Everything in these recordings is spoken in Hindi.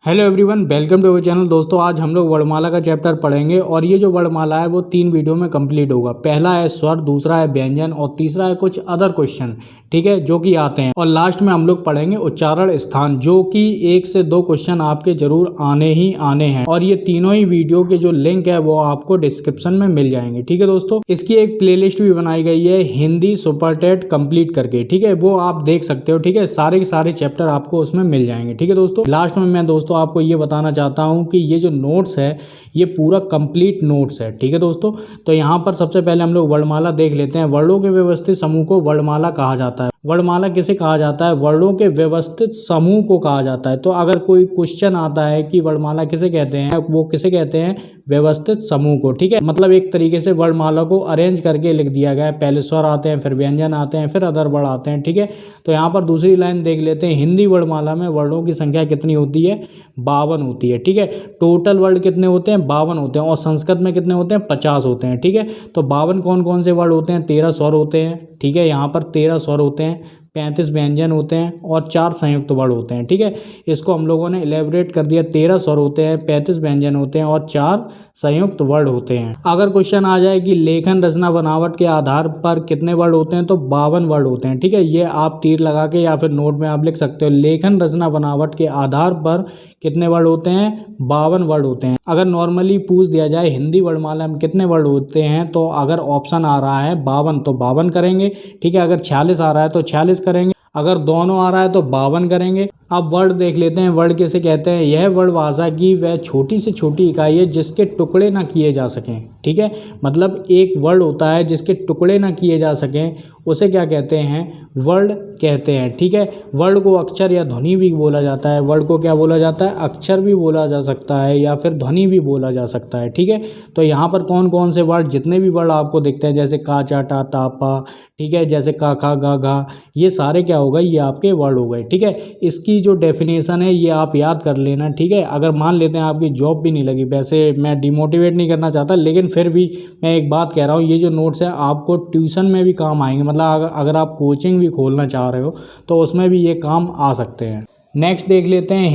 Hello everyone, welcome to our channel. दोस्तों, आज हम लोग वर्णमाला का चैप्टर पढ़ेंगे और ये जो वर्णमाला है वो 3 वीडियो में कंप्लीट होगा। पहला है स्वर, दूसरा है व्यंजन और तीसरा है कुछ अदर क्वेश्चन, ठीक है, जो कि आते हैं। और लास्ट में हम लोग पढ़ेंगे उच्चारण स्थान, जो कि 1 से 2 क्वेश्चन आपके जरूर आने ही आने हैं। और ये तीनों ही वीडियो के जो लिंक है वो आपको डिस्क्रिप्शन में मिल जाएंगे, ठीक है दोस्तों। इसकी एक प्लेलिस्ट भी बनाई गई है हिंदी सुपर टेट कंप्लीट करके, ठीक है, वो आप देख सकते हो, ठीक है। सारे के सारे चैप्टर आपको उसमें मिल जाएंगे, ठीक है दोस्तों। लास्ट में मैं दोस्तों आपको ये बताना चाहता हूं कि ये जो नोट्स है ये पूरा कंप्लीट नोट्स है, ठीक है दोस्तों। तो यहाँ पर सबसे पहले हम लोग वर्णमाला देख लेते हैं। वर्णों के व्यवस्थित समूह को वर्णमाला कहा जाता है। वर्णमाला किसे कहा जाता है? वर्णों के व्यवस्थित समूह को कहा जाता है। तो अगर कोई क्वेश्चन आता है कि वर्णमाला किसे कहते हैं, वो किसे कहते हैं? व्यवस्थित समूह को, ठीक है। मतलब एक तरीके से वर्णमाला को अरेंज करके लिख दिया गया है। पहले स्वर आते हैं, फिर व्यंजन आते हैं, फिर अदर वर्ण आते हैं, ठीक है। तो यहाँ पर दूसरी लाइन देख लेते हैं। हिंदी वर्णमाला में वर्णों की संख्या कितनी होती है? 52 होती है, ठीक है। टोटल वर्ण कितने होते हैं? 52 होते हैं। और संस्कृत में कितने होते हैं? 50 होते हैं, ठीक है। तो 52 कौन कौन से वर्ण होते हैं? 13 स्वर होते हैं, ठीक है। यहाँ पर 13 स्वर होते हैं, 35 व्यंजन होते हैं और 4 संयुक्त वर्ण होते हैं, ठीक है। इसको हम लोगों ने इलेबोरेट कर दिया। 13 स्वर होते हैं, 35 व्यंजन होते हैं और 4 संयुक्त वर्ण होते हैं। अगर क्वेश्चन आ जाए कि लेखन रचना बनावट के आधार पर कितने वर्ण होते हैं, तो 52 वर्ण होते हैं, ठीक है। ये आप तीर लगा के या फिर नोट में आप लिख सकते हो। लेखन रचना बनावट के आधार पर कितने वर्ण होते हैं? 52 वर्ण होते हैं। अगर नॉर्मली पूछ दिया जाए हिंदी वर्णमाला में कितने वर्ण होते हैं, तो अगर ऑप्शन आ रहा है 52 तो 52 करेंगे, ठीक है। अगर 46 आ रहा है तो 46 करेंगे। अगर दोनों आ रहा है तो 52 करेंगे। अब वर्ड देख लेते हैं। वर्ड किसे कहते हैं? यह वर्ड भाषा की वह छोटी से छोटी इकाई है जिसके टुकड़े ना किए जा सकें, ठीक है। मतलब एक वर्ड होता है जिसके टुकड़े ना किए जा सकें, उसे क्या कहते हैं? वर्ड कहते हैं, ठीक है। वर्ड को अक्षर या ध्वनि भी बोला जाता है। वर्ड को क्या बोला जाता है? अक्षर भी बोला जा सकता है या फिर ध्वनि भी बोला जा सकता है, ठीक है। तो यहाँ पर कौन कौन से वर्ड, जितने भी वर्ड आपको दिखते हैं, जैसे का, चा, टा, ता, पा, ठीक है, जैसे का, खा, गा, घा, ये सारे क्या हो गए? ये आपके वर्ड हो गए, ठीक है। इसकी जो डेफिनेशन है ये आप याद कर लेना, ठीक है। अगर मान लेते हैं आपकी जॉब भी नहीं लगी, वैसे मैं डिमोटिवेट नहीं करना चाहता, लेकिन फिर भी मैं एक बात कह रहा हूँ, ये जो नोट्स हैं आपको ट्यूशन में भी काम आएंगे। मतलब अगर आप कोचिंग भी खोलना चाह रहे हो तो उसमें भी ये काम आ सकते हैं। नेक्स्ट देख लेते हैं।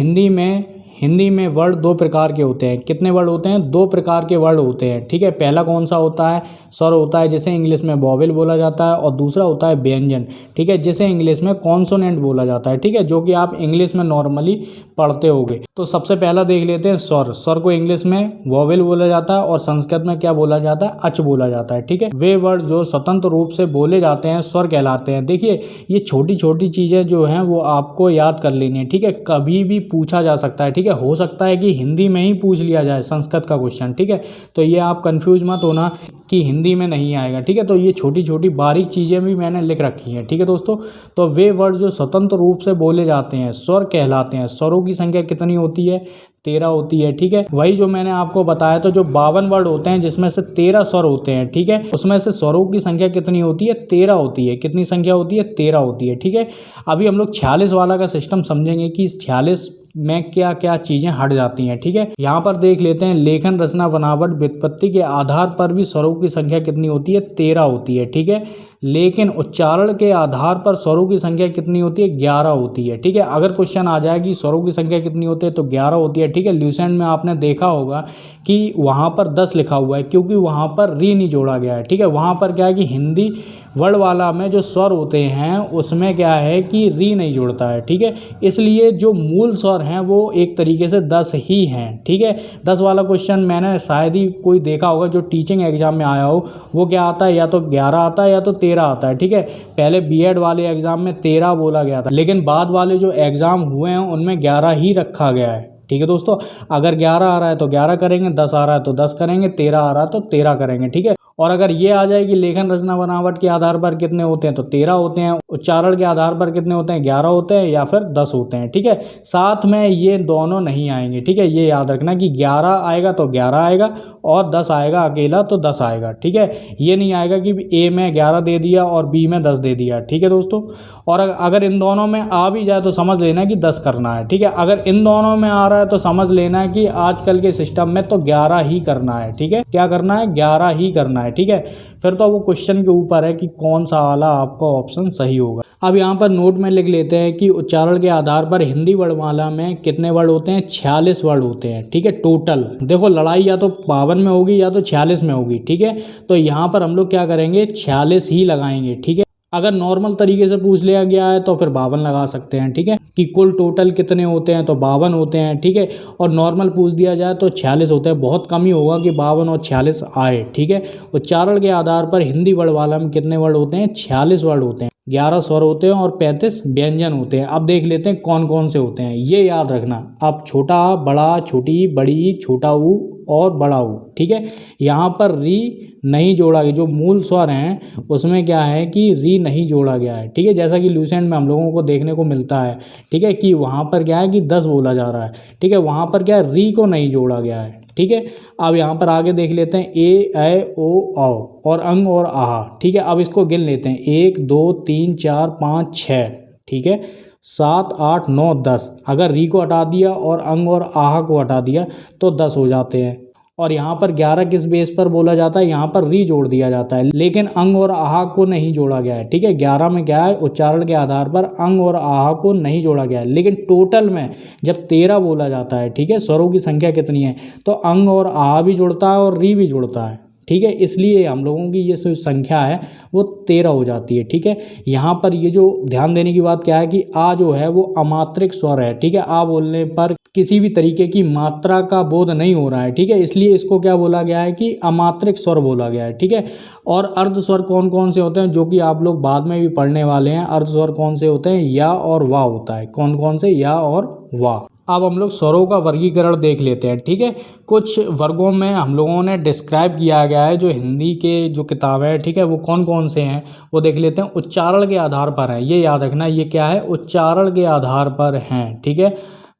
हिंदी में वर्ड 2 प्रकार के होते हैं। कितने वर्ड होते हैं? 2 प्रकार के वर्ड होते हैं, ठीक है। पहला कौन सा होता है? स्वर होता है, जिसे इंग्लिश में वॉवेल बोला जाता है। और दूसरा होता है व्यंजन, ठीक है, जिसे इंग्लिश में कॉन्सोनेंट बोला जाता है, ठीक है, जो कि आप इंग्लिश में नॉर्मली पढ़ते होगे। तो सबसे पहला देख लेते हैं स्वर। स्वर को इंग्लिश में वॉवेल बोला जाता है और संस्कृत में क्या बोला जाता है? अच बोला जाता है, ठीक है। वे वर्ड जो स्वतंत्र रूप से बोले जाते हैं स्वर कहलाते हैं। देखिए, ये छोटी छोटी चीज़ें जो हैं वो आपको याद कर लेनी है, ठीक है। कभी भी पूछा जा सकता है, ठीक है। हो सकता है कि हिंदी में ही पूछ लिया जाए संस्कृत का क्वेश्चन, ठीक है। तो ये आप कंफ्यूज मत होना कि हिंदी में नहीं आएगा, ठीक है। तो ये छोटी छोटी बारीक चीज़ें भी मैंने लिख रखी हैं, ठीक है दोस्तों। तो वे वर्ड जो स्वतंत्र रूप से बोले जाते हैं स्वर कहलाते हैं। स्वरों की संख्या कितनी होती है? 13 होती है, ठीक है। वही जो मैंने आपको बताया, तो जो 52 वर्ड होते हैं जिसमें से 13 स्वर होते हैं, ठीक है, उसमें से स्वरों की संख्या कितनी होती है? 13 होती है। कितनी संख्या होती है? 13 होती है, ठीक है। अभी हम लोग 46 वाला का सिस्टम समझेंगे कि इस 46 में क्या क्या चीजें हट जाती हैं, ठीक है। यहाँ पर देख लेते हैं। लेखन रचना बनावट व्युत्पत्ति के आधार पर भी स्वरों की संख्या कितनी होती है? 13 होती है, ठीक है। लेकिन उच्चारण के आधार पर स्वरों की संख्या कितनी होती है? 11 होती है, ठीक है। अगर क्वेश्चन आ जाए कि स्वरों की संख्या कितनी होती है, तो 11 होती है, ठीक है। ल्यूसेंट में आपने देखा होगा कि वहाँ पर 10 लिखा हुआ है, क्योंकि वहाँ पर री नहीं जोड़ा गया है, ठीक है। वहाँ पर क्या है कि हिंदी वर्ड वाला में जो स्वर होते हैं उसमें क्या है कि री नहीं जोड़ता है, ठीक है। इसलिए जो मूल स्वर हैं वो एक तरीके से 10 ही हैं, ठीक है। 10 वाला क्वेश्चन मैंने शायद ही कोई देखा होगा जो टीचिंग एग्जाम में आया हो। वो क्या आता है? या तो 11 आता है या तो 13 आता है, ठीक है। पहले बीएड वाले एग्जाम में 13 बोला गया था, लेकिन बाद वाले जो एग्जाम हुए हैं उनमें 11 ही रखा गया है, ठीक है दोस्तों। अगर 11 आ रहा है तो 11 करेंगे, 10 आ रहा है तो 10 करेंगे, 13 आ रहा है तो 13 करेंगे, ठीक है। और अगर ये आ जाए कि लेखन रचना बनावट के आधार पर कितने होते हैं, तो 13 होते हैं। उच्चारण के आधार पर कितने होते हैं? 11 होते हैं या फिर 10 होते हैं, ठीक है। साथ में ये दोनों नहीं आएंगे, ठीक है। ये याद रखना कि 11 आएगा तो 11 आएगा और 10 आएगा अकेला तो 10 आएगा, ठीक है। ये नहीं आएगा कि ए में 11 दे दिया और बी में 10 दे दिया, ठीक है दोस्तों। और अगर इन दोनों में आ भी जाए तो समझ लेना कि 10 करना है, ठीक है। अगर इन दोनों में आ रहा है तो समझ लेना कि आजकल के सिस्टम में तो 11 ही करना है, ठीक है। क्या करना है? 11 ही करना है। है, ठीक है। फिर तो वो क्वेश्चन के ऊपर है कि कौन सा वाला आपका ऑप्शन सही होगा। अब यहाँ पर नोट में लिख लेते हैं कि उच्चारण के आधार पर हिंदी वर्णमाला में कितने वर्ड होते हैं, 46 वर्ड होते हैं, ठीक है, टोटल। देखो लड़ाई या तो 52 में होगी या तो 46 में होगी, ठीक है। तो यहाँ पर हम लोग क्या करेंगे, 46 ही लगाएंगे, ठीक है। अगर नॉर्मल तरीके से पूछ लिया गया है तो फिर 52 लगा सकते हैं, ठीक है, कि कुल टोटल कितने होते हैं तो 52 होते हैं, ठीक है। और नॉर्मल पूछ दिया जाए तो 46 होते हैं। बहुत कम ही होगा कि 52 और 46 आए, ठीक है। उच्चारण के आधार पर हिंदी वर्णमाला में कितने वर्ड होते हैं, 46 वर्ड होते हैं। 11 स्वर होते हैं और 35 व्यंजन होते हैं। अब देख लेते हैं कौन कौन से होते हैं, ये याद रखना। अब छोटा आ, बड़ा, छोटी, बड़ी, छोटा ऊ और बड़ा ऊ, ठीक है। यहाँ पर री नहीं जोड़ा गया, जो मूल स्वर हैं उसमें क्या है कि री नहीं जोड़ा गया है, ठीक है। जैसा कि लूसेंट में हम लोगों को देखने को मिलता है, ठीक है, कि वहाँ पर क्या है कि 10 बोला जा रहा है, ठीक है। वहाँ पर क्या है, री को नहीं जोड़ा गया है, ठीक है। अब यहाँ पर आगे देख लेते हैं ए, ऐ, ओ, औ और अंग और आहा, ठीक है। अब इसको गिन लेते हैं, 1 2 3 4 5 6, ठीक है, 7 8 9 10। अगर री को हटा दिया और अंग और आहा को हटा दिया तो 10 हो जाते हैं। और यहाँ पर 11 किस बेस पर बोला जाता है, यहाँ पर री जोड़ दिया जाता है, लेकिन अंग और आहा को नहीं जोड़ा गया है, ठीक है। 11 में क्या है, उच्चारण के आधार पर अंग और आहा को नहीं जोड़ा गया है, लेकिन टोटल में जब 13 बोला जाता है, ठीक है, स्वरों की संख्या कितनी है, तो अंग और आहा भी जुड़ता है और री भी जुड़ता है, ठीक है। इसलिए हम लोगों की ये जो संख्या है वो 13 हो जाती है, ठीक है। यहाँ पर ये जो ध्यान देने की बात क्या है कि आ जो है वो अमात्रिक स्वर है, ठीक है। आ बोलने पर किसी भी तरीके की मात्रा का बोध नहीं हो रहा है, ठीक है। इसलिए इसको क्या बोला गया है कि अमात्रिक स्वर बोला गया है, ठीक है। और अर्ध स्वर कौन कौन से होते हैं, जो कि आप लोग बाद में भी पढ़ने वाले हैं। अर्ध स्वर कौन से होते हैं, या और वाह होता है। कौन कौन से, या और वाह। अब हम लोग स्वरों का वर्गीकरण देख लेते हैं, ठीक है। कुछ वर्गों में हम लोगों ने डिस्क्राइब किया गया है, जो हिंदी के जो किताबें हैं, ठीक है, वो कौन कौन से हैं वो देख लेते हैं। उच्चारण के आधार पर है, ये याद रखना, ये क्या है, उच्चारण के आधार पर हैं, ठीक है।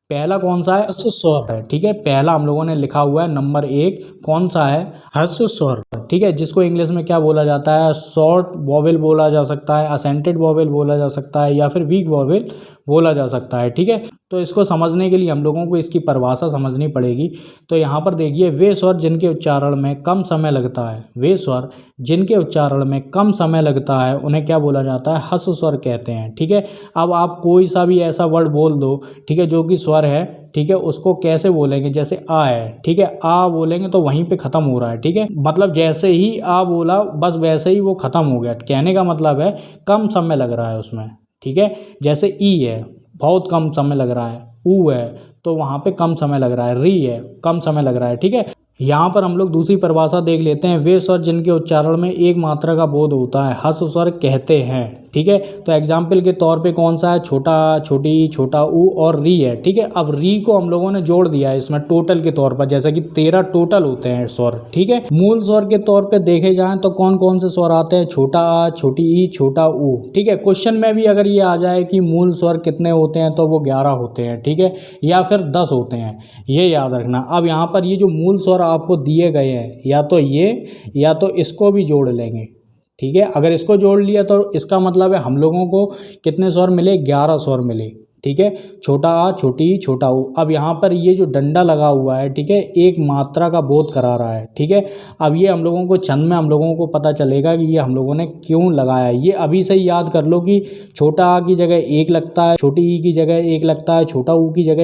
पहला कौन सा है, ह्रस्व स्वर है, ठीक है। पहला हम लोगों ने लिखा हुआ है नंबर 1, कौन सा है, ह्रस्व स्वर, ठीक है, जिसको इंग्लिश में क्या बोला जाता है, शॉर्ट वॉवेल बोला जा सकता है, असेंटेड वॉवेल बोला जा सकता है, या फिर वीक वॉवेल बोला जा सकता है, ठीक है। तो इसको समझने के लिए हम लोगों को इसकी परिभाषा समझनी पड़ेगी। तो यहाँ पर देखिए, वे स्वर जिनके उच्चारण में कम समय लगता है, वे स्वर जिनके उच्चारण में कम समय लगता है उन्हें क्या बोला जाता है, ह्रस्व स्वर कहते हैं, ठीक है। अब आप कोई सा भी ऐसा वर्ड बोल दो, ठीक है, जो कि स्वर है, ठीक है, उसको कैसे बोलेंगे, जैसे आ है, ठीक है, आ बोलेंगे तो वहीं पे खत्म हो रहा है, ठीक है। मतलब जैसे ही आ बोला बस वैसे ही वो खत्म हो गया। कहने का मतलब है कम समय लग रहा है उसमें, ठीक है। जैसे ई है, बहुत कम समय लग रहा है। ऊ है तो वहाँ पे कम समय लग रहा है। री है, कम समय लग रहा है, ठीक है। यहाँ पर हम लोग दूसरी परिभाषा देख लेते हैं। वे स्वर जिनके उच्चारण में एक मात्रा का बोध होता है ह्रस्व स्वर कहते हैं, ठीक है। तो एग्जाम्पल के तौर पे कौन सा है, छोटा, छोटी, छोटा ऊ और री है, ठीक है। अब री को हम लोगों ने जोड़ दिया है इसमें टोटल के तौर पर, जैसा कि 13 टोटल होते हैं स्वर, ठीक है। मूल स्वर के तौर पे देखे जाएं तो कौन कौन से स्वर आते हैं, छोटा आ, छोटी ई, छोटा ऊ, ठीक है। क्वेश्चन में भी अगर ये आ जाए कि मूल स्वर कितने होते हैं तो वो 11 होते हैं, ठीक है, या फिर 10 होते हैं, ये याद रखना। अब यहाँ पर ये जो मूल स्वर आपको दिए गए हैं, या तो ये या तो इसको भी जोड़ लेंगे, ठीक है। अगर इसको जोड़ लिया तो इसका मतलब है हम लोगों को कितने स्वर मिले, 11 स्वर मिले, ठीक है। छोटा आ, छोटी ई, छोटा ऊ। अब यहाँ पर ये जो डंडा लगा हुआ है, ठीक है, एक मात्रा का बोध करा रहा है, ठीक है। अब ये हम लोगों को छंद में हम लोगों को पता चलेगा कि ये हम लोगों ने क्यों लगाया है। ये अभी से ही याद कर लो कि छोटा आ की जगह 1 लगता है, छोटी ई की जगह 1 लगता है, छोटा ऊ की जगह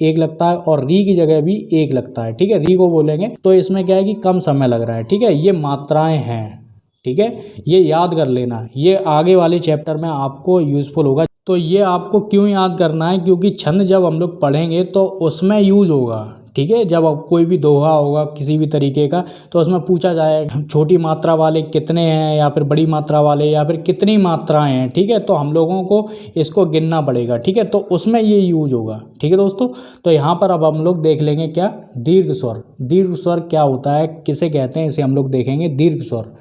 एक लगता है, और री की जगह भी 1 लगता है, ठीक है। री को बोलेंगे तो इसमें क्या है कि कम समय लग रहा है, ठीक है। ये मात्राएं हैं, ठीक है, ये याद कर लेना, ये आगे वाले चैप्टर में आपको यूज़फुल होगा। तो ये आपको क्यों याद करना है, क्योंकि छंद जब हम लोग पढ़ेंगे तो उसमें यूज़ होगा, ठीक है। जब अब कोई भी दोहा होगा किसी भी तरीके का तो उसमें पूछा जाए छोटी मात्रा वाले कितने हैं, या फिर बड़ी मात्रा वाले, या फिर कितनी मात्राएं हैं, ठीक है। तो हम लोगों को इसको गिनना पड़ेगा, ठीक है, तो उसमें ये यूज होगा, ठीक है दोस्तों। तो यहाँ पर अब हम लोग देख लेंगे क्या, दीर्घ स्वर। दीर्घ स्वर क्या होता है, किसे कहते हैं, इसे हम लोग देखेंगे, दीर्घ स्वर,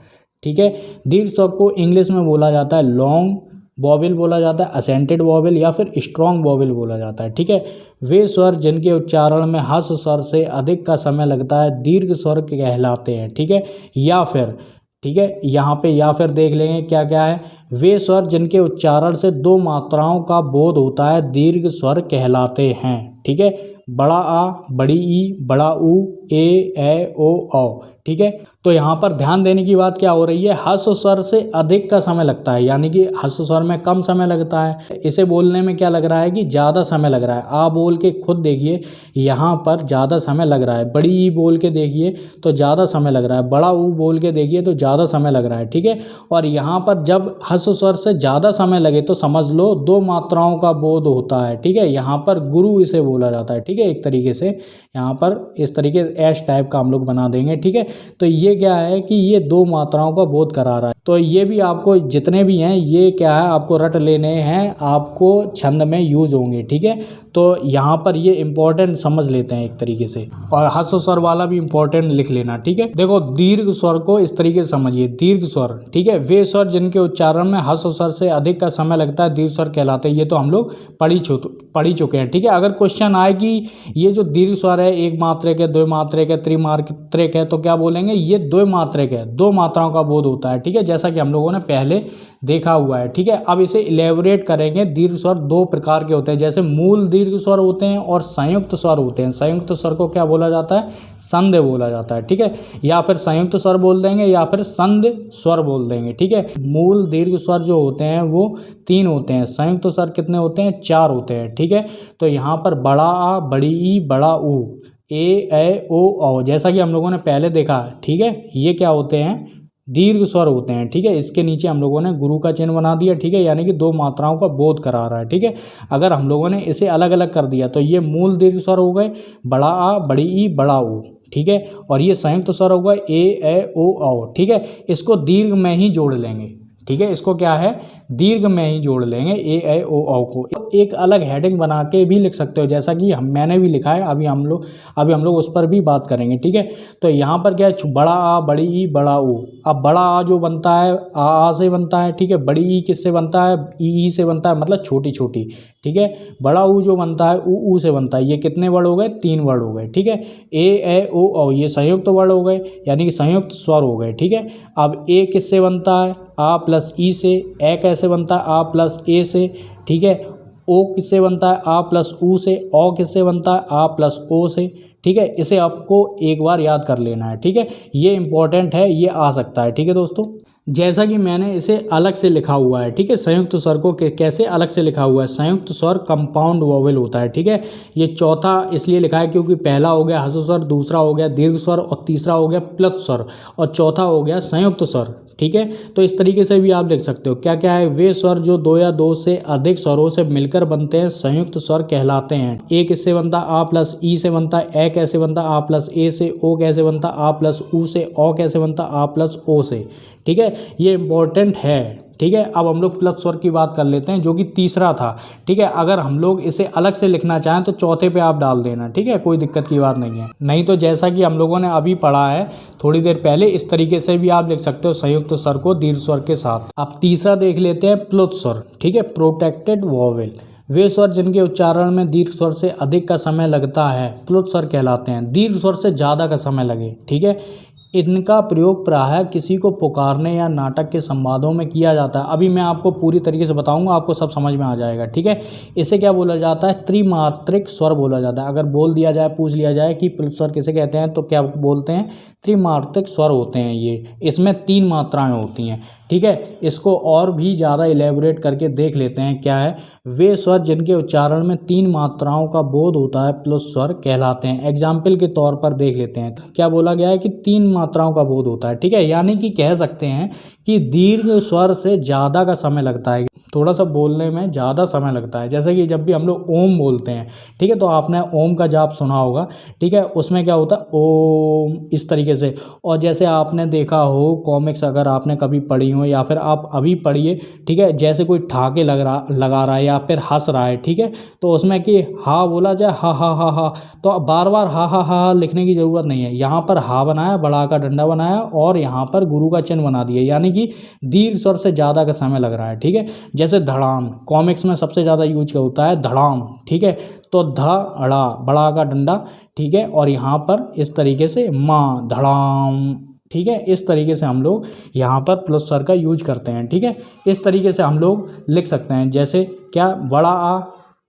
ठीक है। दीर्घ स्वर को इंग्लिश में बोला जाता है लॉन्ग वॉवेल बोला जाता है, असेंटेड वॉवेल या फिर स्ट्रॉन्ग वॉवेल बोला जाता है, ठीक है। वे स्वर जिनके उच्चारण में ह्रस्व स्वर से अधिक का समय लगता है दीर्घ स्वर कहलाते हैं, ठीक है। या फिर, ठीक है, यहाँ पे या फिर देख लेंगे क्या क्या है, वे स्वर जिनके उच्चारण से 2 मात्राओं का बोध होता है दीर्घ स्वर कहलाते हैं, ठीक है। बड़ा आ, बड़ी ई, बड़ा ऊ, ए, ओ, औ, ठीक है। तो यहाँ पर ध्यान देने की बात क्या हो रही है, ह्रस्व स्वर से अधिक का समय लगता है, यानी कि ह्रस्व स्वर में कम समय लगता है। इसे बोलने में क्या लग रहा है कि ज़्यादा समय लग रहा है। आ बोल के खुद देखिए यहाँ पर ज़्यादा समय लग रहा है। बड़ी ई बोल के देखिए तो ज़्यादा समय लग रहा है। बड़ा ऊ बोल के देखिए तो ज़्यादा समय लग रहा है, ठीक है। और यहाँ पर जब ह्रस्व स्वर से ज़्यादा समय लगे तो समझ लो दो मात्राओं का बोध होता है, ठीक है। यहाँ पर गुरु इसे बोला जाता है, ठीक है। एक तरीके से यहाँ पर इस तरीके एस टाइप का हम लोग बना देंगे, ठीक है। तो ये क्या है कि ये दो मात्राओं का बोध करा रहा है। तो ये भी आपको जितने भी हैं ये क्या है आपको रट लेने हैं, आपको छंद में यूज होंगे, ठीक है। तो यहाँ पर ये इंपॉर्टेंट समझ लेते हैं एक तरीके से, और ह्रस्व स्वर वाला भी इंपॉर्टेंट लिख लेना, ठीक है। देखो दीर्घ स्वर को इस तरीके से समझिए, दीर्घ स्वर, ठीक है, वे स्वर जिनके उच्चारण में ह्रस्व स्वर से अधिक का समय लगता है दीर्घ स्वर कहलाते हैं। ये तो हम लोग पढ़ ही चुके हैं, ठीक है। अगर क्वेश्चन आए कि ये जो दीर्घ स्वर है एक मात्रक है, दो मात्रक है, त्रिमात्रक है, तो क्या बोलेंगे ये दो मात्रक है, दो मात्राओं का बोध होता है, ठीक है, जैसा कि हम लोगों ने पहले देखा हुआ है, ठीक है। अब इसे इलेबोरेट करेंगे। दीर्घ स्वर दो प्रकार के होते हैं, जैसे मूल दीर्घ स्वर होते हैं और संयुक्त स्वर होते हैं। संयुक्त स्वर को क्या बोला जाता है, संधि बोला जाता है, ठीक है। या फिर संयुक्त स्वर बोल देंगे या फिर संधि स्वर बोल देंगे, ठीक है। मूल दीर्घ स्वर जो होते हैं वो 3 होते हैं, संयुक्त स्वर कितने होते हैं, 4 होते हैं, ठीक है। तो यहाँ पर बड़ा आ, बड़ी ई, बड़ा ऊ, ए ओ औ, जैसा कि हम लोगों ने पहले देखा, ठीक है। ये क्या होते हैं, दीर्घ स्वर होते हैं, ठीक है। इसके नीचे हम लोगों ने गुरु का चिन्ह बना दिया, ठीक है, यानी कि दो मात्राओं का बोध करा रहा है, ठीक है। अगर हम लोगों ने इसे अलग अलग कर दिया तो ये मूल दीर्घ स्वर हो गए, बड़ा आ, बड़ी ई, बड़ा ऊ, ठीक है। और ये संयुक्त स्वर होगा ए ओ औ, ठीक है। इसको दीर्घ में ही जोड़ लेंगे, ठीक है। इसको क्या है, दीर्घ में ही जोड़ लेंगे ए ओ औ को। एक अलग हेडिंग बना के भी लिख सकते हो, जैसा कि मैंने भी लिखा है। अभी हम लोग उस पर भी बात करेंगे, ठीक है। तो यहाँ पर क्या है, बड़ा आ, बड़ी ई, बड़ा ऊ। अब बड़ा आ जो बनता है आ से बनता है, ठीक है। बड़ी ई किससे बनता है, ई से बनता है, मतलब छोटी छोटी, ठीक है। बड़ा ऊ जो बनता है ऊ से बनता है। ये कितने वर्ड हो गए, 3 वर्ड हो गए, ठीक है। ए ओ औ ये संयुक्त वर्ड हो गए, यानी कि संयुक्त स्वर हो गए, ठीक है। अब ए किससे बनता है, आ प्लस ई से। ए कैसे बनता है, आ प्लस ए से, ठीक है। ओ किससे बनता है, आ प्लस ऊ से। औ किससे बनता है, आ प्लस ओ से, ठीक है। इसे आपको एक बार याद कर लेना है, ठीक है। ये इंपॉर्टेंट है, ये आ सकता है, ठीक है दोस्तों। जैसा कि मैंने इसे अलग से लिखा हुआ है, ठीक है। संयुक्त स्वर को कैसे अलग से लिखा हुआ है, संयुक्त स्वर कंपाउंड वोवेल होता है, ठीक है। ये चौथा इसलिए लिखा है क्योंकि पहला हो गया ह्रस्व स्वर, दूसरा हो गया दीर्घ स्वर और तीसरा हो गया प्लुत स्वर और चौथा हो गया संयुक्त स्वर, ठीक है। तो इस तरीके से भी आप लिख सकते हो। क्या क्या है, वे स्वर जो 2 या 2 से अधिक स्वरों से मिलकर बनते हैं संयुक्त स्वर कहलाते हैं। ए किससे बनता, आ प्लस ई से बनता है। ए कैसे बनता, आ प्लस ए से। ओ कैसे बनता, आ प्लस ऊ से। औ कैसे बनता, आ प्लस ओ से, ठीक है। ये इंपॉर्टेंट है, ठीक है। अब हम लोग प्लस स्वर की बात कर लेते हैं जो कि तीसरा था, ठीक है। अगर हम लोग इसे अलग से लिखना चाहें तो चौथे पे आप डाल देना, ठीक है, कोई दिक्कत की बात नहीं है। नहीं तो जैसा कि हम लोगों ने अभी पढ़ा है थोड़ी देर पहले, इस तरीके से भी आप लिख सकते हो संयुक्त स्वर को दीर्घ स्वर के साथ। अब तीसरा देख लेते हैं प्लुत स्वर, ठीक है, प्रोटेक्टेड वोवेल। वे स्वर जिनके उच्चारण में दीर्घ स्वर से अधिक का समय लगता है प्लुत स्वर कहलाते हैं। दीर्घ स्वर से ज़्यादा का समय लगे, ठीक है। इनका प्रयोग प्रायः किसी को पुकारने या नाटक के संवादों में किया जाता है। अभी मैं आपको पूरी तरीके से बताऊंगा, आपको सब समझ में आ जाएगा, ठीक है। इसे क्या बोला जाता है, त्रिमात्रिक स्वर बोला जाता है। अगर बोल दिया जाए, पूछ लिया जाए कि प्लुत स्वर किसे कहते हैं, तो क्या बोलते हैं, त्रिमात्रिक स्वर होते हैं ये। इसमें 3 मात्राएं होती हैं, ठीक है। इसको और भी ज़्यादा इलेबोरेट करके देख लेते हैं। क्या है, वे स्वर जिनके उच्चारण में 3 मात्राओं का बोध होता है प्लुत स्वर कहलाते हैं। एग्जाम्पल के तौर पर देख लेते हैं। क्या बोला गया है कि 3 मात्राओं का बोध होता है, ठीक है। यानी कि कह सकते हैं कि दीर्घ स्वर से ज़्यादा का समय लगता है, थोड़ा सा बोलने में ज़्यादा समय लगता है। जैसे कि जब भी हम लोग ओम बोलते हैं, ठीक है, तो आपने ओम का जाप सुना होगा, ठीक है। उसमें क्या होता है, ओम, इस तरीके से। और जैसे आपने देखा हो कॉमिक्स, अगर आपने कभी पढ़ी हो या फिर आप अभी पढ़िए, ठीक है, जैसे कोई ठाके लगा रहा है या फिर हंस रहा है, ठीक है, तो उसमें कि हा बोला जाए, हा हा हा हा, तो बार बार हा हा हा लिखने की ज़रूरत नहीं है। यहाँ पर हा बनाया, बड़ा का डंडा बनाया और यहाँ पर गुरु का चिन्ह बना दिया, यानी कि दीर्घ स्वर से ज़्यादा का समय लग रहा है, ठीक है। जैसे धड़ाम, कॉमिक्स में सबसे ज़्यादा यूज होता है धड़ाम, ठीक है। तो धड़ा, बड़ा का डंडा, ठीक है, और यहाँ पर इस तरीके से माँ, धड़ाम, ठीक है। इस तरीके से हम लोग यहाँ पर प्लुत स्वर का यूज करते हैं, ठीक है। इस तरीके से हम लोग लिख सकते हैं। जैसे क्या, बड़ा आ,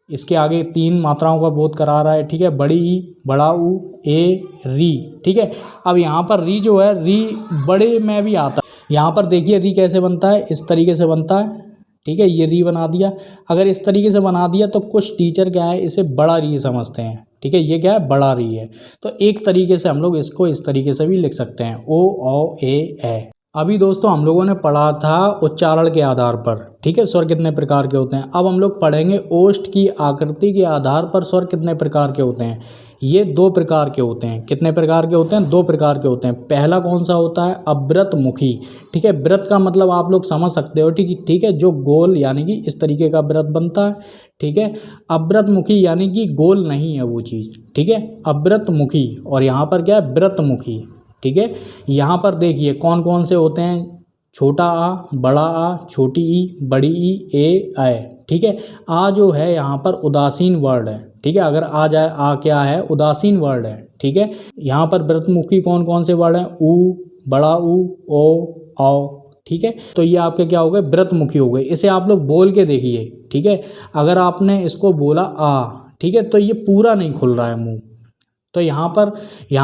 इसके आगे 3 मात्राओं का बोध करा रहा है, ठीक है। बड़ी ई, बड़ा ऊ, ए, री, ठीक है। अब यहाँ पर री जो है, री बड़े में भी आता है। यहाँ पर देखिए री कैसे बनता है, इस तरीके से बनता है, ठीक है। ये री बना दिया। अगर इस तरीके से बना दिया तो कुछ टीचर क्या है, इसे बड़ा री समझते हैं, ठीक है। ये क्या है, बड़ा री है। तो एक तरीके से हम लोग इसको इस तरीके से भी लिख सकते हैं, ओ, औ, ए। अभी दोस्तों हम लोगों ने पढ़ा था उच्चारण के आधार पर, ठीक है, स्वर कितने प्रकार के होते हैं। अब हम लोग पढ़ेंगे ओष्ठ की आकृति के आधार पर स्वर कितने प्रकार के होते हैं। ये 2 प्रकार के होते हैं। कितने प्रकार के होते हैं, 2 प्रकार के होते हैं। पहला कौन सा होता है, अवृत मुखी, ठीक है। व्रत का मतलब आप लोग समझ सकते हो, ठीक है, जो गोल यानी कि इस तरीके का व्रत बनता है, ठीक है। अवृत मुखी यानी कि गोल नहीं है वो चीज़, ठीक है, अवृत मुखी। और यहाँ पर क्या है, व्रत मुखी, ठीक है। यहाँ पर देखिए कौन कौन से होते हैं, छोटा आ, बड़ा आ, छोटी ई, बड़ी ई, ए, ऐ, ठीक है। आ जो है यहाँ पर उदासीन वर्ड है, ठीक है। अगर आ जाए, आ क्या है, उदासीन वर्ड है, ठीक है। यहाँ पर व्रतमुखी कौन कौन से वर्ड हैं, ऊ, बड़ा ऊ, ओ, औ, ठीक है। तो ये आपके क्या हो गए, व्रतमुखी हो गए। इसे आप लोग बोल के देखिए, ठीक है। अगर आपने इसको बोला आ, ठीक है, तो ये पूरा नहीं खुल रहा है मुंह। तो यहाँ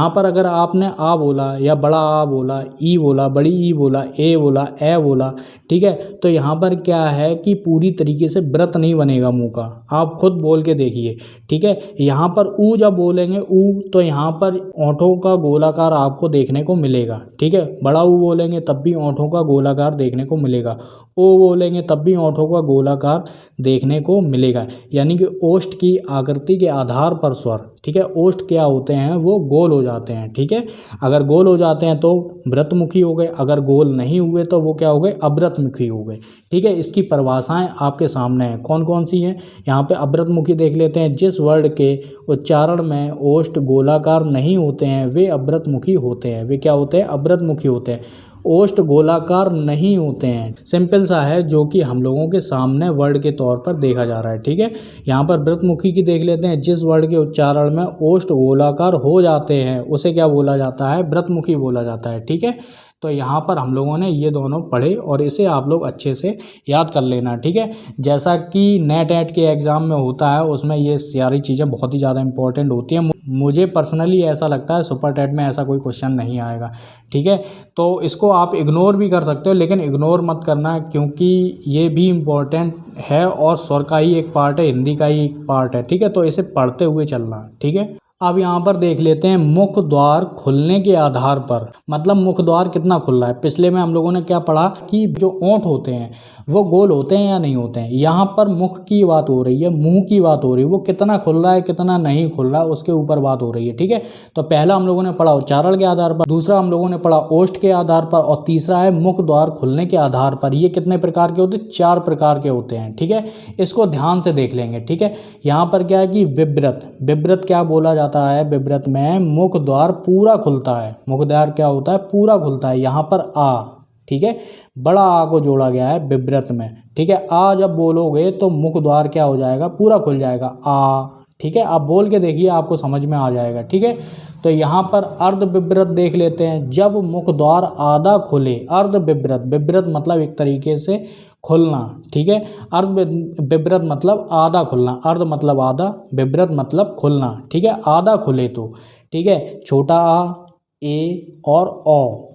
पर अगर आपने आ बोला या बड़ा आ बोला, ई बोला, बड़ी ई बोला, ए बोला, ए बोला, ठीक है, तो यहाँ पर क्या है कि पूरी तरीके से व्रत नहीं बनेगा मुंह का। आप खुद बोल के देखिए, ठीक है। यहाँ पर ऊ जब बोलेंगे ऊ, तो यहाँ पर ओंठों का गोलाकार आपको देखने को मिलेगा, ठीक है। बड़ा ऊ बोलेंगे तब भी ओंठों का गोलाकार देखने को मिलेगा। ओ बोलेंगे तब भी ओंठों का गोलाकार देखने को मिलेगा। यानी कि ओष्ठ की आकृति के आधार पर स्वर, ठीक है, ओष्ठ क्या होते हैं, वो गोल हो जाते हैं, ठीक है। अगर गोल हो जाते हैं तो व्रतमुखी हो गए, अगर गोल नहीं हुए तो वो क्या हो गए, अव्रतमुखी हो गए, ठीक है। इसकी परिभाषाएं आपके सामने हैं, कौन कौन सी हैं। यहाँ पे अव्रतमुखी देख लेते हैं। जिस वर्ड के उच्चारण में ओष्ठ गोलाकार नहीं होते हैं वे अव्रतमुखी होते हैं। वे क्या होते हैं, अव्रतमुखी होते हैं। ओष्ठ गोलाकार नहीं होते हैं, सिंपल सा है, जो कि हम लोगों के सामने वर्ड के तौर पर देखा जा रहा है, ठीक है। यहाँ पर व्रतमुखी की देख लेते हैं। जिस वर्ड के उच्चारण में ओष्ठ गोलाकार हो जाते हैं उसे क्या बोला जाता है, व्रतमुखी बोला जाता है, ठीक है। तो यहाँ पर हम लोगों ने ये दोनों पढ़े और इसे आप लोग अच्छे से याद कर लेना, ठीक है। जैसा कि नेट एट के एग्ज़ाम में होता है, उसमें ये सारी चीज़ें बहुत ही ज़्यादा इंपॉर्टेंट होती हैं। मुझे पर्सनली ऐसा लगता है सुपर टेट में ऐसा कोई क्वेश्चन नहीं आएगा, ठीक है। तो इसको आप इग्नोर भी कर सकते हो, लेकिन इग्नोर मत करना, क्योंकि ये भी इम्पोर्टेंट है और स्वर का ही एक पार्ट है, हिंदी का ही एक पार्ट है, ठीक है। तो इसे पढ़ते हुए चलना, ठीक है। अब यहाँ पर देख लेते हैं मुख द्वार खुलने के आधार पर, मतलब मुख द्वार कितना खुल रहा है। पिछले में हम लोगों ने क्या पढ़ा कि जो ओंठ होते हैं वो गोल होते हैं या नहीं होते हैं। यहाँ पर मुख की बात हो रही है, मुंह की बात हो रही है, वो कितना खुल रहा है कितना नहीं खुल रहा है उसके ऊपर बात हो रही है, ठीक है। तो पहला हम लोगों ने पढ़ा उच्चारण के आधार पर, दूसरा हम लोगों ने पढ़ा ओष्ठ के आधार पर, और तीसरा है मुख द्वार खुलने के आधार पर। ये कितने प्रकार के होते हैं, 4 प्रकार के होते हैं, ठीक है। इसको ध्यान से देख लेंगे, ठीक है। यहाँ पर क्या है कि विव्रत क्या बोला जाता है, विव्रत में मुख द्वार पूरा खुलता है। मुख द्वार क्या होता है, पूरा खुलता है। यहाँ पर आ, ठीक है, बड़ा आ को जोड़ा गया है विव्रत में, ठीक है। आ जब बोलोगे तो मुख द्वार क्या हो जाएगा, पूरा खुल जाएगा, आ, ठीक है। आप बोल के देखिए, आपको समझ में आ जाएगा, ठीक है। तो यहाँ पर अर्ध विव्रत देख लेते हैं। जब मुख द्वार आधा खुले, अर्ध विव्रत मतलब एक तरीके से खुलना, ठीक है। अर्ध विव्रत मतलब आधा खुलना, अर्ध मतलब आधा, विव्रत मतलब खुलना, ठीक है। आधा खुले तो, ठीक है, छोटा आ, ए और ओ,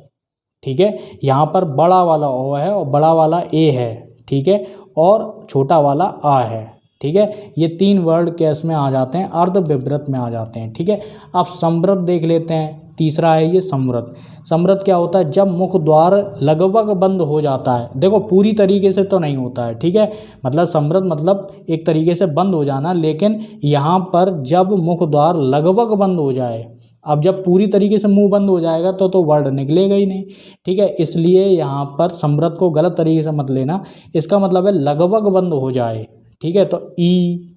ठीक है। यहाँ पर बड़ा वाला ओ है और बड़ा वाला ए है, ठीक है, और छोटा वाला आ है, ठीक है। ये 3 वर्ड कैस में आ जाते हैं, अर्ध विव्रत में आ जाते हैं, ठीक है। अब समृत देख लेते हैं। तीसरा है ये समृत। समृत क्या होता है, जब मुख द्वार लगभग बंद हो जाता है। देखो पूरी तरीके से तो नहीं होता है, ठीक है, मतलब समृत मतलब एक तरीके से बंद हो जाना, लेकिन यहाँ पर जब मुख द्वार लगभग बंद हो जाए, अब जब पूरी तरीके से मुंह बंद हो जाएगा तो वर्ड निकलेगा ही नहीं, ठीक है। इसलिए यहाँ पर समृत को गलत तरीके से मत लेना, इसका मतलब है लगभग बंद हो जाए, ठीक है। तो ई,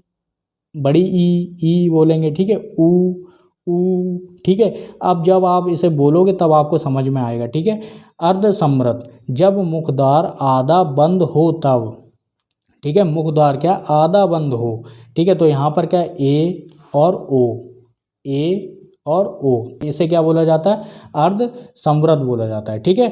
बड़ी ई बोलेंगे, ठीक है, ऊ, ठीक है। अब जब आप इसे बोलोगे तब आपको समझ में आएगा, ठीक है। अर्ध समृत, जब मुख द्वार आधा बंद हो तब, ठीक है, मुख द्वार क्या आधा बंद हो, ठीक है। तो यहाँ पर क्या ए और ओ, ए और ओ, इसे क्या बोला जाता है, अर्ध समृत बोला जाता है, ठीक है।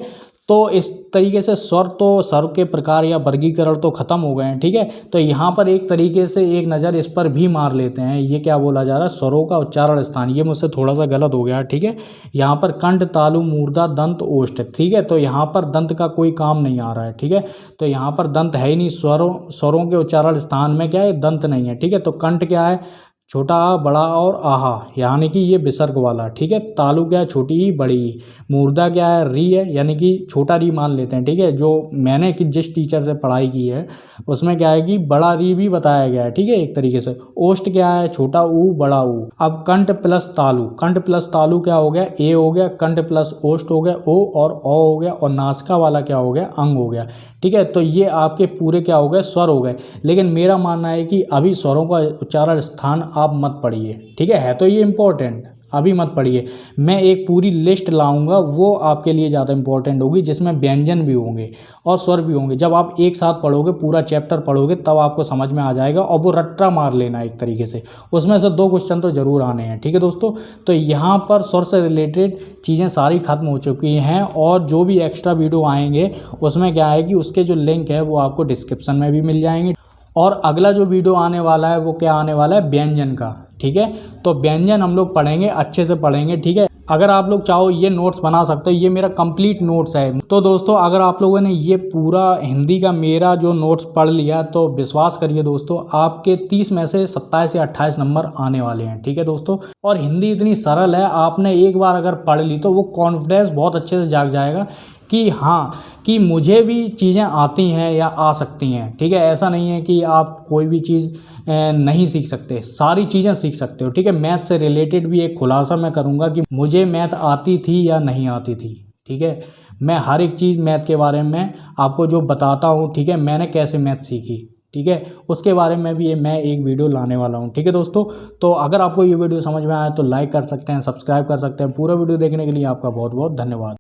तो इस तरीके से स्वर तो स्वर के प्रकार या वर्गीकरण तो खत्म हो गए हैं, ठीक है। तो यहाँ पर एक तरीके से एक नज़र इस पर भी मार लेते हैं। ये क्या बोला जा रहा है, स्वरों का उच्चारण स्थान, ये मुझसे थोड़ा सा गलत हो गया, ठीक है। यहाँ पर कंठ, तालु, मूर्धा, दंत, ओष्ठ, ठीक है। तो यहाँ पर दंत का कोई काम नहीं आ रहा है, ठीक है। तो यहाँ पर दंत है ही नहीं, स्वरों के उच्चारण स्थान में क्या है, दंत नहीं है, ठीक है। तो कंठ क्या है, छोटा आ, बड़ा और आहा, यानी कि ये विसर्ग वाला, ठीक है। तालु क्या है, छोटी ई बड़ी ई। मूर्धा क्या है, री है, यानी कि छोटा री मान लेते हैं, ठीक है। जो मैंने कि जिस टीचर से पढ़ाई की है उसमें क्या है कि बड़ा री भी बताया गया है, ठीक है, एक तरीके से। ओष्ठ क्या है, छोटा ऊ बड़ा ऊ। अब कंठ प्लस तालु, कंठ प्लस तालु क्या हो गया, ए हो गया। कंठ प्लस ओष्ठ हो गया ओ, और औ हो गया, और नासिका वाला क्या हो गया, अंग हो गया, ठीक है। तो ये आपके पूरे क्या हो गए, स्वर हो गए। लेकिन मेरा मानना है कि अभी स्वरों का उच्चारण स्थान आप मत पढ़िए, ठीक है तो ये इंपॉर्टेंट, अभी मत पढ़िए। मैं एक पूरी लिस्ट लाऊंगा, वो आपके लिए ज़्यादा इंपॉर्टेंट होगी, जिसमें व्यंजन भी होंगे और स्वर भी होंगे। जब आप एक साथ पढ़ोगे, पूरा चैप्टर पढ़ोगे, तब आपको समझ में आ जाएगा। और वो रट्टा मार लेना एक तरीके से, उसमें से 2 क्वेश्चन तो जरूर आने हैं, ठीक है दोस्तों। तो यहाँ पर स्वर से रिलेटेड चीज़ें सारी खत्म हो चुकी हैं, और जो भी एक्स्ट्रा वीडियो आएंगे उसमें क्या है कि उसके जो लिंक है वो आपको डिस्क्रिप्शन में भी मिल जाएंगे। और अगला जो वीडियो आने वाला है वो क्या आने वाला है, व्यंजन का, ठीक है। तो व्यंजन हम लोग पढ़ेंगे, अच्छे से पढ़ेंगे, ठीक है। अगर आप लोग चाहो ये नोट्स बना सकते हो, ये मेरा कंप्लीट नोट्स है। तो दोस्तों अगर आप लोगों ने ये पूरा हिंदी का मेरा जो नोट्स पढ़ लिया, तो विश्वास करिए दोस्तों, आपके 30 में से 27 या 28 नंबर आने वाले हैं, ठीक है दोस्तों। और हिंदी इतनी सरल है, आपने एक बार अगर पढ़ ली तो वो कॉन्फिडेंस बहुत अच्छे से जाग जाएगा कि हाँ, कि मुझे भी चीज़ें आती हैं या आ सकती हैं, ठीक है। ऐसा नहीं है कि आप कोई भी चीज़ नहीं सीख सकते, सारी चीज़ें सीख सकते हो, ठीक है। मैथ से रिलेटेड भी एक खुलासा मैं करूँगा कि मुझे मैथ आती थी या नहीं आती थी, ठीक है। मैं हर एक चीज़ मैथ के बारे में आपको जो बताता हूँ, ठीक है, मैंने कैसे मैथ सीखी, ठीक है, उसके बारे में भी मैं एक वीडियो लाने वाला हूँ, ठीक है दोस्तों। तो अगर आपको ये वीडियो समझ में आया तो लाइक कर सकते हैं, सब्सक्राइब कर सकते हैं। पूरा वीडियो देखने के लिए आपका बहुत बहुत धन्यवाद।